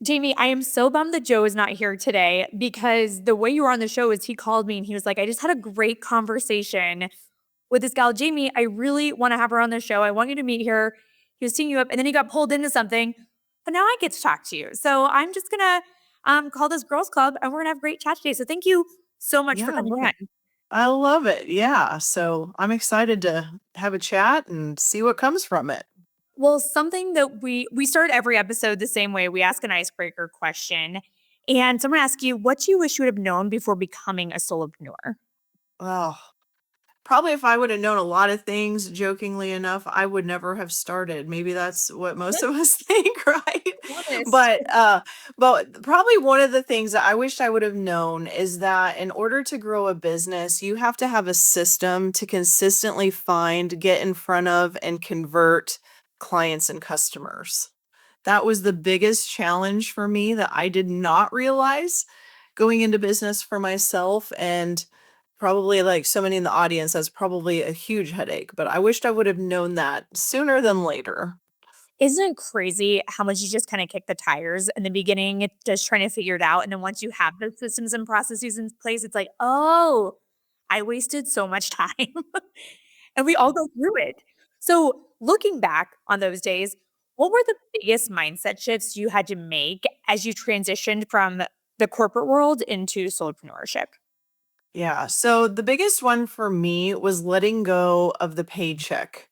Jamie, I am so bummed that Joe is not here today because the way you were on the show is he called me and he was like, I just had a great conversation with this gal, Jamie. I really want to have her on the show. I want you to meet her. He was teeing you up and then he got pulled into something, but now I get to talk to you. So I'm just going to call this girls club and we're going to have a great chat today. So thank you so much for Yeah, I coming love on. it. I love it. Yeah. So I'm excited to have a chat and see what comes from it. Well, something that we start every episode the same way. We ask an icebreaker question. And so I'm going to ask you, what do you wish you would have known before becoming a solopreneur? Well, probably if I would have known a lot of things, jokingly enough, I would never have started. Maybe that's what most of us think, right? Honest. But but probably one of the things that I wished I would have known is that in order to grow a business, you have to have a system to consistently find, get in front of, and convert clients and customers. That was the biggest challenge for me that I did not realize going into business for myself. And probably like so many in the audience, that's probably a huge headache. But I wished I would have known that sooner than later. Isn't it crazy how much you just kind of kick the tires in the beginning, just trying to figure it out? And then once you have the systems and processes in place, it's like, oh, I wasted so much time. And we all go through it. So, looking back on those days, what were the biggest mindset shifts you had to make as you transitioned from the corporate world into solopreneurship? Yeah. So the biggest one for me was letting go of the paycheck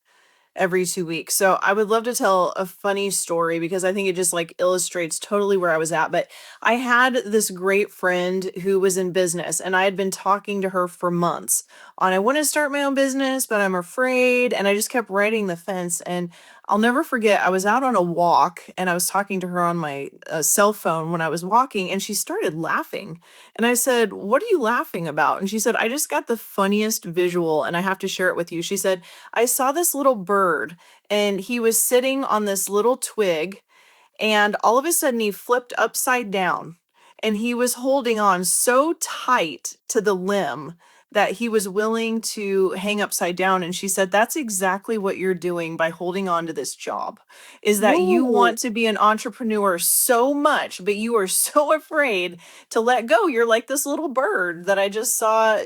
every 2 weeks. So I would love to tell a funny story because I think it just like illustrates totally where I was at. But I had this great friend who was in business and I had been talking to her for months on I want to start my own business, but I'm afraid. And I just kept riding the fence. And I'll never forget, I was out on a walk and I was talking to her on my cell phone when I was walking and she started laughing. And I said, "What are you laughing about?" And she said, "I just got the funniest visual and I have to share it with you." She said, "I saw this little bird and he was sitting on this little twig and all of a sudden he flipped upside down and he was holding on so tight to the limb that he was willing to hang upside down." And she said, "That's exactly what you're doing by holding on to this job, is that you Whoa. want to be an entrepreneur so much, but you are so afraid to let go. You're like this little bird that I just saw,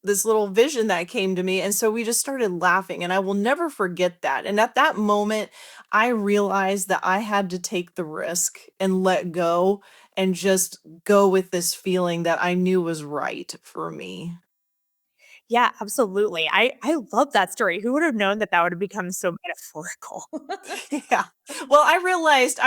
this little vision that came to me." And so we just started laughing and I will never forget that. And at that moment, I realized that I had to take the risk and let go and just go with this feeling that I knew was right for me. Yeah, absolutely. I love that story. Who would have known that that would have become so metaphorical? Yeah. Well, I realized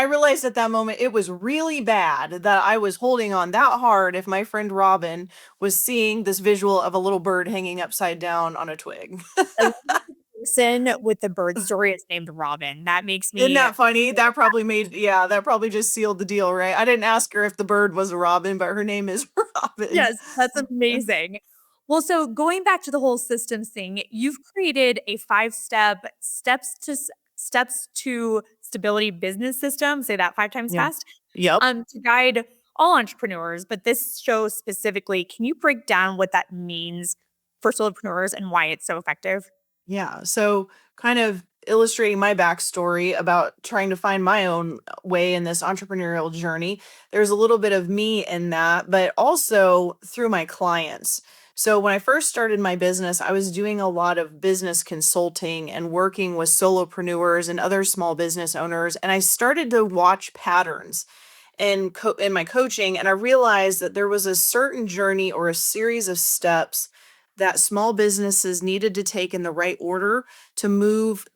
at that moment it was really bad that I was holding on that hard if my friend Robin was seeing this visual of a little bird hanging upside down on a twig. I love that the person with the bird story is named Robin. That makes Isn't me that funny? That probably just sealed the deal, right? I didn't ask her if the bird was a robin, but her name is Robin. yes, that's amazing. Well, so going back to the whole systems thing, you've created a 5-step steps to stability business system, say that 5 times Yeah. fast, Yep. to guide all entrepreneurs, but this show specifically, can you break down what that means for solopreneurs and why it's so effective? Yeah. So, kind of illustrating my backstory about trying to find my own way in this entrepreneurial journey, there's a little bit of me in that, but also through my clients. So, when I first started my business, I was doing a lot of business consulting and working with solopreneurs and other small business owners. And I started to watch patterns in my coaching, and I realized that there was a certain journey or a series of steps that small businesses needed to take in the right order to move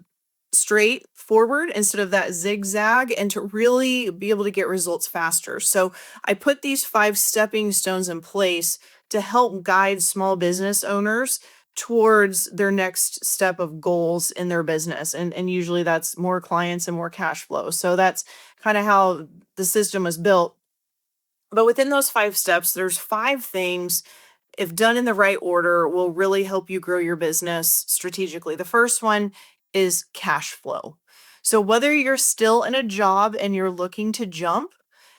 straight forward instead of that zigzag and to really be able to get results faster. So I put these 5 stepping stones in place to help guide small business owners towards their next step of goals in their business. And usually that's more clients and more cash flow. So that's kind of how the system was built. But within those 5 steps, there's 5 things, if done in the right order, will really help you grow your business strategically. The first one is cash flow. So, whether you're still in a job and you're looking to jump,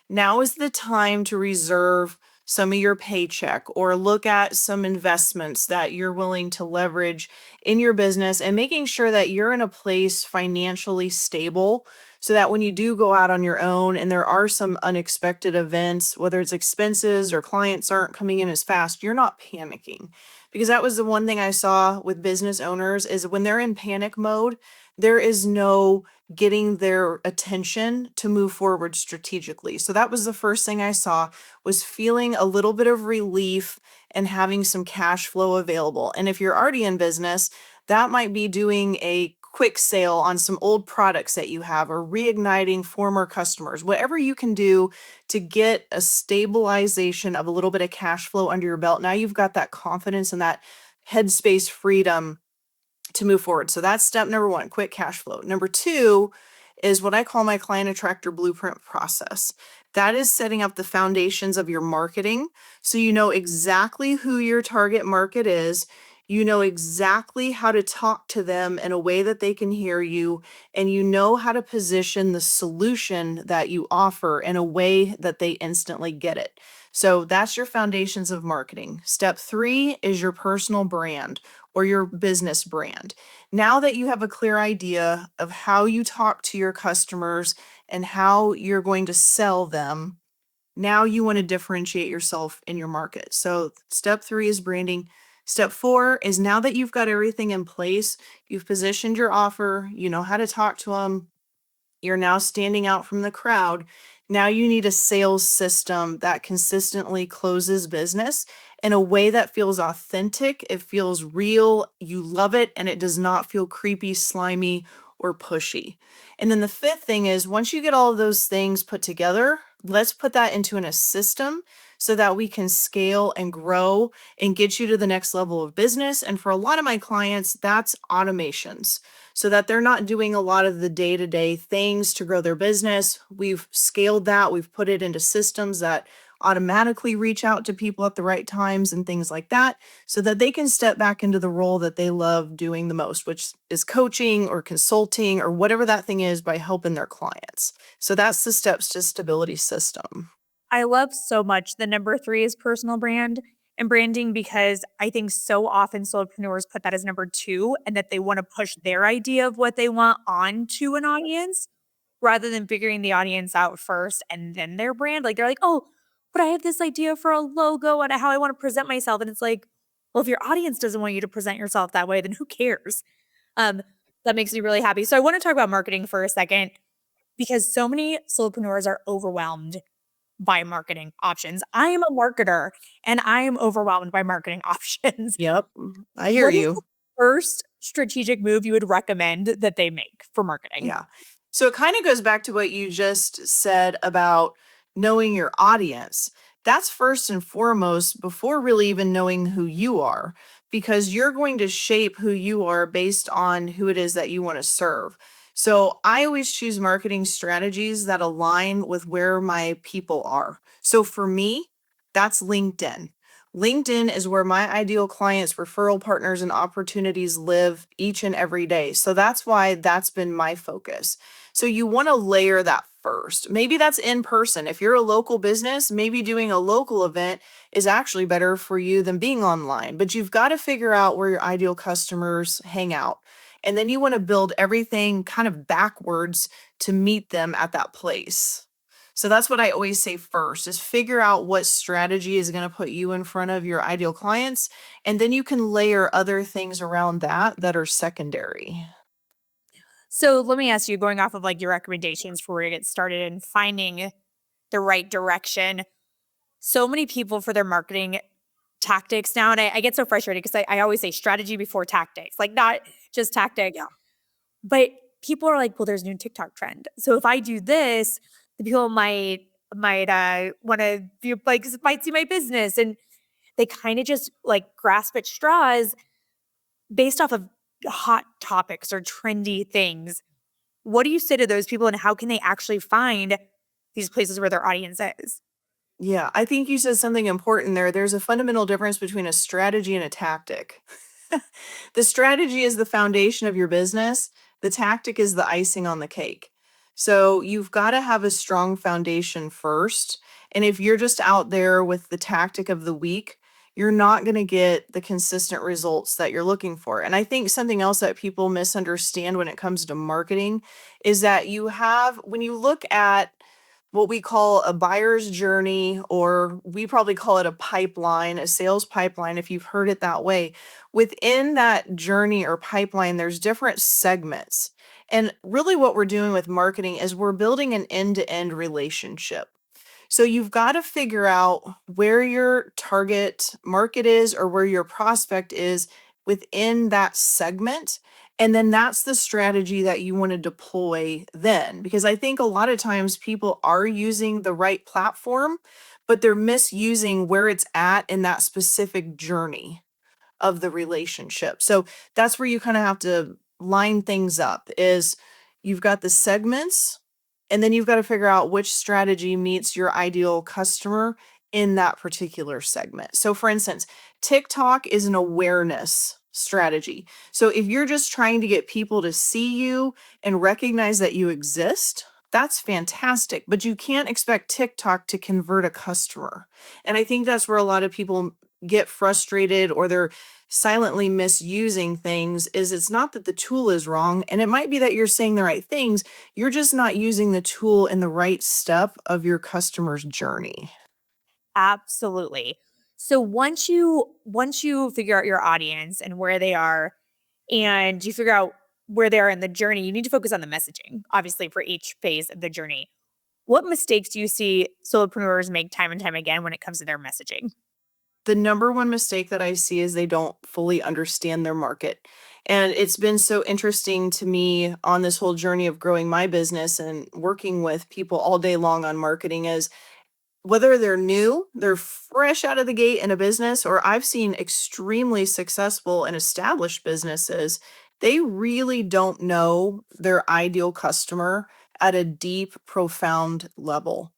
now is the time to reserve some of your paycheck or look at some investments that you're willing to leverage in your business and making sure that you're in a place financially stable so that when you do go out on your own and there are some unexpected events, whether it's expenses or clients aren't coming in as fast, you're not panicking. Because that was the one thing I saw with business owners is when they're in panic mode, there is no getting their attention to move forward strategically. So that was the first thing I saw, was feeling a little bit of relief and having some cash flow available. And if you're already in business, that might be doing a quick sale on some old products that you have or reigniting former customers, whatever you can do to get a stabilization of a little bit of cash flow under your belt. Now you've got that confidence and that headspace freedom to move forward. So that's step number one, quick cash flow. Number two is what I call my client attractor blueprint process. That is setting up the foundations of your marketing. So you know exactly who your target market is. You know exactly how to talk to them in a way that they can hear you, and you know how to position the solution that you offer in a way that they instantly get it. So that's your foundations of marketing. Step three is your personal brand or your business brand. Now that you have a clear idea of how you talk to your customers and how you're going to sell them, now you want to differentiate yourself in your market. So, step three is branding. Step four is now that you've got everything in place, you've positioned your offer, you know how to talk to them, you're now standing out from the crowd. Now you need a sales system that consistently closes business in a way that feels authentic. It feels real. You love it. And it does not feel creepy, slimy, or pushy. And then the fifth thing is once you get all of those things put together, let's put that into a system so that we can scale and grow and get you to the next level of business. And for a lot of my clients, that's automations so that they're not doing a lot of the day-to-day things to grow their business. We've scaled that. We've put it into systems that automatically reach out to people at the right times and things like that so that they can step back into the role that they love doing the most, which is coaching or consulting or whatever that thing is by helping their clients. So that's the steps to stability system. I love so much the number three is personal brand and branding because I think so often solopreneurs put that as number two and that they want to push their idea of what they want onto an audience rather than figuring the audience out first and then their brand. Like they're like, oh, but I have this idea for a logo and how I want to present myself. And it's like, well, if your audience doesn't want you to present yourself that way, then who cares? Um, that makes me really happy. So I want to talk about marketing for a second because so many solopreneurs are overwhelmed by marketing options. I am a marketer and I am overwhelmed by marketing options. Yep, I hear What is the you. first strategic move you would recommend that they make for marketing? Yeah. So it kind of goes back to what you just said about knowing your audience. That's first and foremost before really even knowing who you are, because you're going to shape who you are based on who it is that you want to serve. So I always choose marketing strategies that align with where my people are. So for me, that's LinkedIn. LinkedIn is where my ideal clients, referral partners, and opportunities live each and every day. So that's why that's been my focus. So you want to layer that first. Maybe that's in person. If you're a local business, maybe doing a local event is actually better for you than being online. But you've got to figure out where your ideal customers hang out. And then you want to build everything kind of backwards to meet them at that place. So that's what I always say first is figure out what strategy is going to put you in front of your ideal clients. And then you can layer other things around that that are secondary. So let me ask you, going off of like your recommendations for where to get started and finding the right direction. So many people for their marketing tactics now, and I get so frustrated because I always say strategy before tactics, like not just tactic. Yeah. But people are like, well, there's a new TikTok trend. So if I do this, the people might want to view like might see my business. And they kind of just like grasp at straws based off of hot topics or trendy things. What do you say to those people and how can they actually find these places where their audience is? Yeah, I think you said something important there. There's a fundamental difference between a strategy and a tactic. The strategy is the foundation of your business, the tactic is the icing on the cake. So you've got to have a strong foundation first. And if you're just out there with the tactic of the week, you're not going to get the consistent results that you're looking for. And I think something else that people misunderstand when it comes to marketing is that when you look at what we call a buyer's journey, or we probably call it a pipeline, a sales pipeline, if you've heard it that way. Within that journey or pipeline, there's different segments. And really, what we're doing with marketing is we're building an end to end relationship. So you've got to figure out where your target market is or where your prospect is within that segment. And then that's the strategy that you want to deploy then. Because I think a lot of times people are using the right platform, but they're misusing where it's at in that specific journey of the relationship. So that's where you kind of have to line things up is you've got the segments, and then you've got to figure out which strategy meets your ideal customer in that particular segment. So for instance, TikTok is an awareness strategy. So if you're just trying to get people to see you and recognize that you exist, that's fantastic, but you can't expect TikTok to convert a customer. And I think that's where a lot of people get frustrated, or they're silently misusing things. Is it's not that the tool is wrong, and it might be that you're saying the right things, you're just not using the tool in the right step of your customer's journey. Absolutely. So once you figure out your audience and where they are, and you figure out where they are in the journey, you need to focus on the messaging, obviously, for each phase of the journey. What mistakes do you see solopreneurs make time and time again when it comes to their messaging? The number one mistake that I see is they don't fully understand their market. And it's been so interesting to me on this whole journey of growing my business and working with people all day long on marketing is whether they're new, they're fresh out of the gate in a business, or I've seen extremely successful and established businesses, they really don't know their ideal customer at a deep, profound level.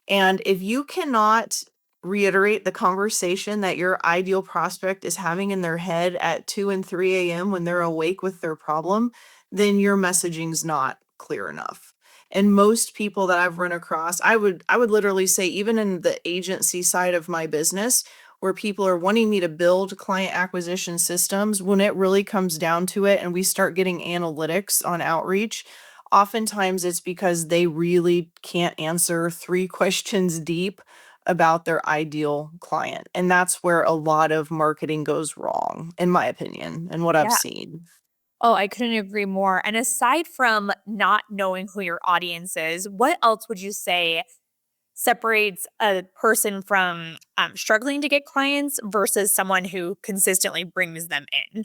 And if you cannot reiterate the conversation that your ideal prospect is having in their head at 2 and 3 a.m. when they're awake with their problem, then your messaging's not clear enough. And most people that I've run across, I would literally say, even in the agency side of my business, where people are wanting me to build client acquisition systems, when it really comes down to it and we start getting analytics on outreach, oftentimes it's because they really can't answer three questions deep about their ideal client. And that's where a lot of marketing goes wrong, in my opinion, and what I've Yeah. seen. Oh, I couldn't agree more. And aside from not knowing who your audience is, what else would you say separates a person from struggling to get clients versus someone who consistently brings them in?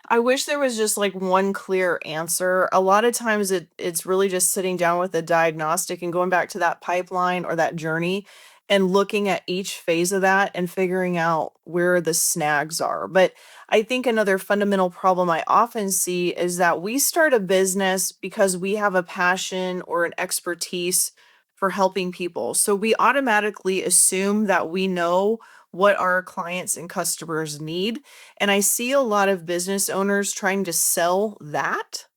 I wish there was just like one clear answer. A lot of times it's really just sitting down with a diagnostic and going back to that pipeline or that journey and looking at each phase of that and figuring out where the snags are. But I think another fundamental problem I often see is that we start a business because we have a passion or an expertise for helping people. So we automatically assume that we know what our clients and customers need, and I see a lot of business owners trying to sell that,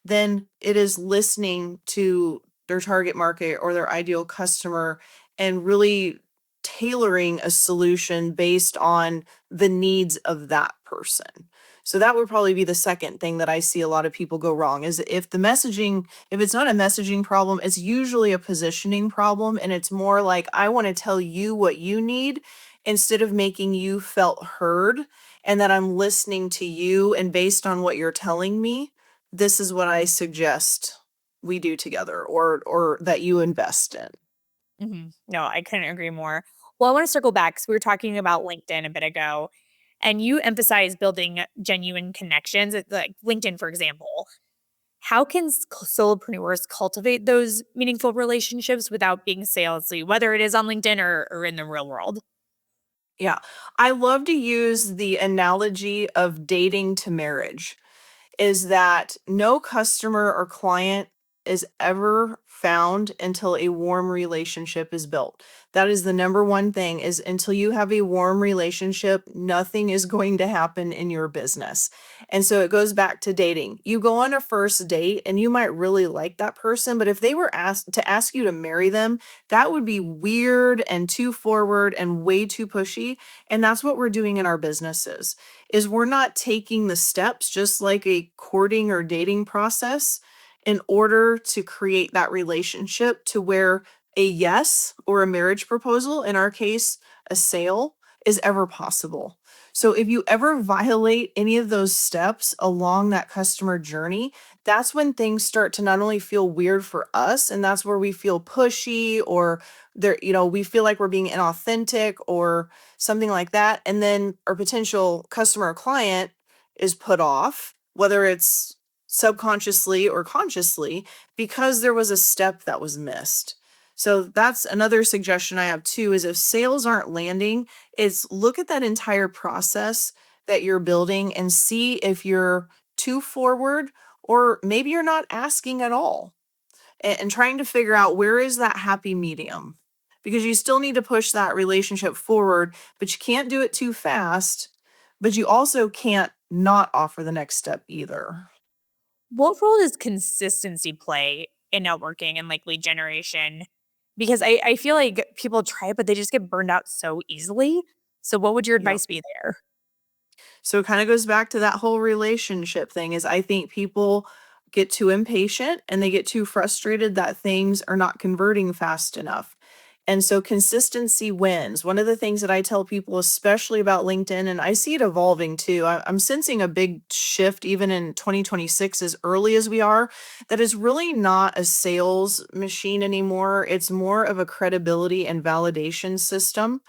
then it is listening to their target market or their ideal customer and really tailoring a solution based on the needs of that person. So that would probably be the second thing that I see a lot of people go wrong is if it's not a messaging problem, it's usually a positioning problem. And it's more like, I want to tell you what you need instead of making you felt heard, and that I'm listening to you. And based on what you're telling me, this is what I suggest we do together, or that you invest in. No, I couldn't agree more. Well, I want to circle back because we were talking about LinkedIn a bit ago, and you emphasize building genuine connections, like LinkedIn, for example. How can solopreneurs cultivate those meaningful relationships without being salesy, whether it is on LinkedIn or in the real world? Yeah. I love to use the analogy of dating to marriage, is that no customer or client is ever found until a warm relationship is built. That is the number one thing, is until you have a warm relationship, nothing is going to happen in your business. And so it goes back to dating. You go on a first date and you might really like that person, but if they were asked to ask you to marry them, that would be weird and too forward and way too pushy. And that's what we're doing in our businesses, is we're not taking the steps just like a courting or dating process in order to create that relationship to where a yes or a marriage proposal, in our case, a sale, is ever possible. So if you ever violate any of those steps along that customer journey, that's when things start to not only feel weird for us, and that's where we feel pushy, or there, we feel like we're being inauthentic or something like that. And then our potential customer or client is put off, whether it's subconsciously or consciously, because there was a step that was missed. So that's another suggestion I have too, is if sales aren't landing, is look at that entire process that you're building and see if you're too forward, or maybe you're not asking at all, and trying to figure out where is that happy medium, because you still need to push that relationship forward, but you can't do it too fast, but you also can't not offer the next step either. What role does consistency play in networking and like lead generation? Because I feel like people try it, but they just get burned out so easily. So what would your Yep. advice be there? So it kind of goes back to that whole relationship thing, is I think people get too impatient and they get too frustrated that things are not converting fast enough. And so consistency wins. One of the things that I tell people, especially about LinkedIn, and I see it evolving too, I'm sensing a big shift even in 2026, as early as we are, that is really not a sales machine anymore. It's more of a credibility and validation system.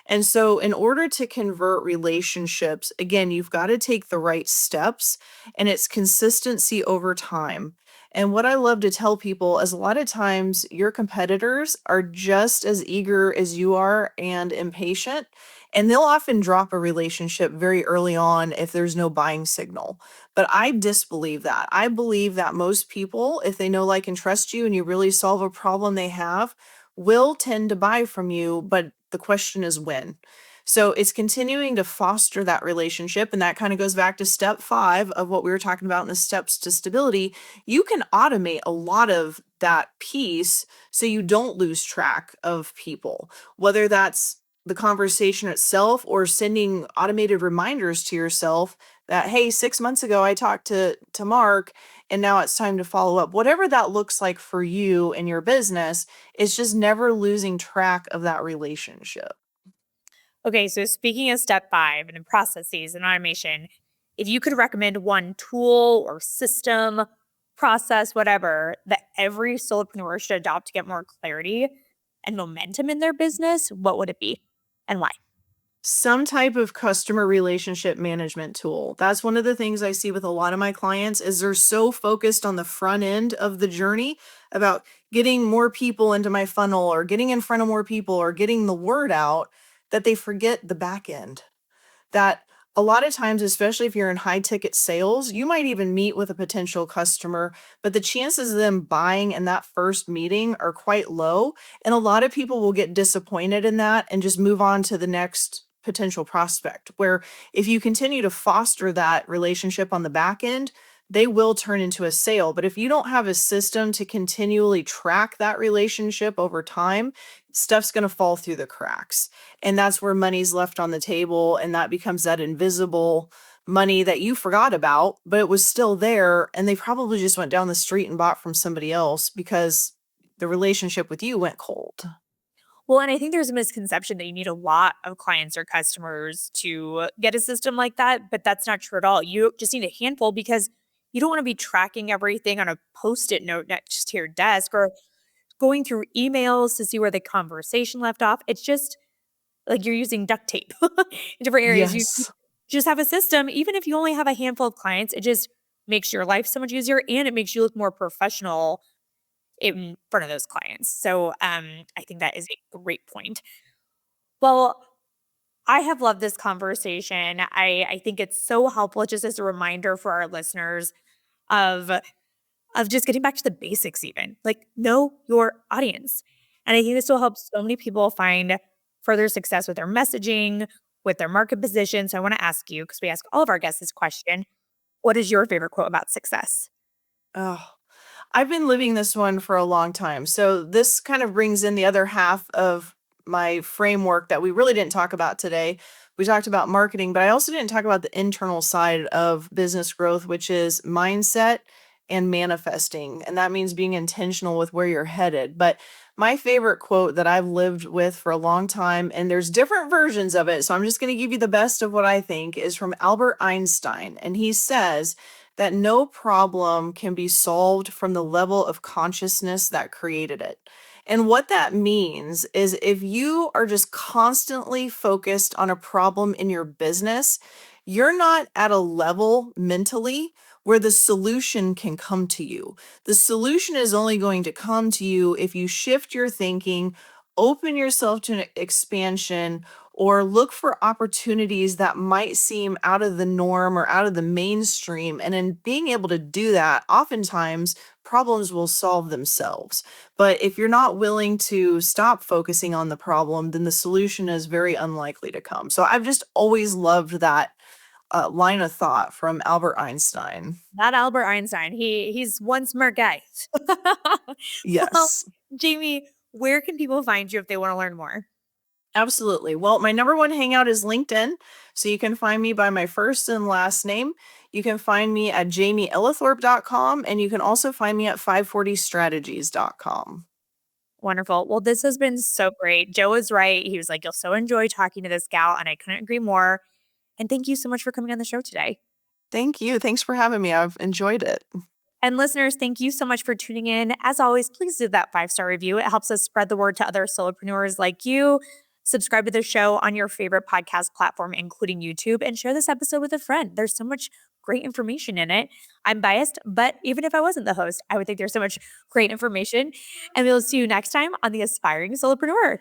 And so, in order to convert relationships, again, you've got to take the right steps, and it's consistency over time. And what I love to tell people is, a lot of times your competitors are just as eager as you are and impatient, and they'll often drop a relationship very early on if there's no buying signal. But I disbelieve that. I believe that most people, if they know, like, and trust you and you really solve a problem they have, will tend to buy from you, but the question is when. So it's continuing to foster that relationship. And that kind of goes back to step 5 of what we were talking about in the steps to stability. You can automate a lot of that piece so you don't lose track of people, whether that's the conversation itself or sending automated reminders to yourself that, hey, 6 months ago I talked to Mark, and now it's time to follow up. Whatever that looks like for you and your business, it's just never losing track of that relationship. Okay, so speaking of step 5 and in processes and automation, if you could recommend one tool or system, process, whatever, that every solopreneur should adopt to get more clarity and momentum in their business, what would it be and why? Some type of customer relationship management tool. That's one of the things I see with a lot of my clients, is they're so focused on the front end of the journey about getting more people into my funnel or getting in front of more people or getting the word out, that they forget the back end. That a lot of times, especially if you're in high ticket sales, you might even meet with a potential customer, but the chances of them buying in that first meeting are quite low. And a lot of people will get disappointed in that and just move on to the next potential prospect. Where if you continue to foster that relationship on the back end, they will turn into a sale. But if you don't have a system to continually track that relationship over time, stuff's going to fall through the cracks. And that's where money's left on the table, and that becomes that invisible money that you forgot about, but it was still there. And they probably just went down the street and bought from somebody else because the relationship with you went cold. Well, and I think there's a misconception that you need a lot of clients or customers to get a system like that, but that's not true at all. You just need a handful because you don't want to be tracking everything on a post-it note next to your desk or going through emails to see where the conversation left off. It's just like you're using duct tape in different areas. You Yes. just have a system, even if you only have a handful of clients, it just makes your life so much easier and it makes you look more professional in front of those clients. So I think that is a great point. Well, I have loved this conversation. I think it's so helpful just as a reminder for our listeners of of just getting back to the basics even, like know your audience. And I think this will help so many people find further success with their messaging, with their market position. So I want to ask you, because we ask all of our guests this question, what is your favorite quote about success? Oh, I've been living this one for a long time. So this kind of brings in the other half of my framework that we really didn't talk about today. We talked about marketing, but I also didn't talk about the internal side of business growth, which is mindset and manifesting. And that means being intentional with where you're headed. But my favorite quote that I've lived with for a long time, and there's different versions of it. So I'm just going to give you the best of what I think, is from Albert Einstein. And he says, that no problem can be solved from the level of consciousness that created it. And what that means is if you are just constantly focused on a problem in your business, you're not at a level mentally where the solution can come to you. The solution is only going to come to you if you shift your thinking, open yourself to an expansion, or look for opportunities that might seem out of the norm or out of the mainstream. And in being able to do that, oftentimes problems will solve themselves. But if you're not willing to stop focusing on the problem, then the solution is very unlikely to come. So I've just always loved that line of thought from Albert Einstein. Not Albert Einstein. He's one smart guy. Well, Yes. Jamie, where can people find you if they want to learn more? Absolutely. Well, my number one hangout is LinkedIn. So you can find me by my first and last name. You can find me at jaimeellithorpe.com, and you can also find me at 540strategies.com. Wonderful. Well, this has been so great. Joe was right. He was like, you'll so enjoy talking to this gal, and I couldn't agree more. And thank you so much for coming on the show today. Thank you. Thanks for having me. I've enjoyed it. And listeners, thank you so much for tuning in. As always, please do that 5-star review. It helps us spread the word to other solopreneurs like you. Subscribe to the show on your favorite podcast platform, including YouTube, and share this episode with a friend. There's so much great information in it. I'm biased, but even if I wasn't the host, I would think there's so much great information. And we'll see you next time on the Aspiring Solopreneur.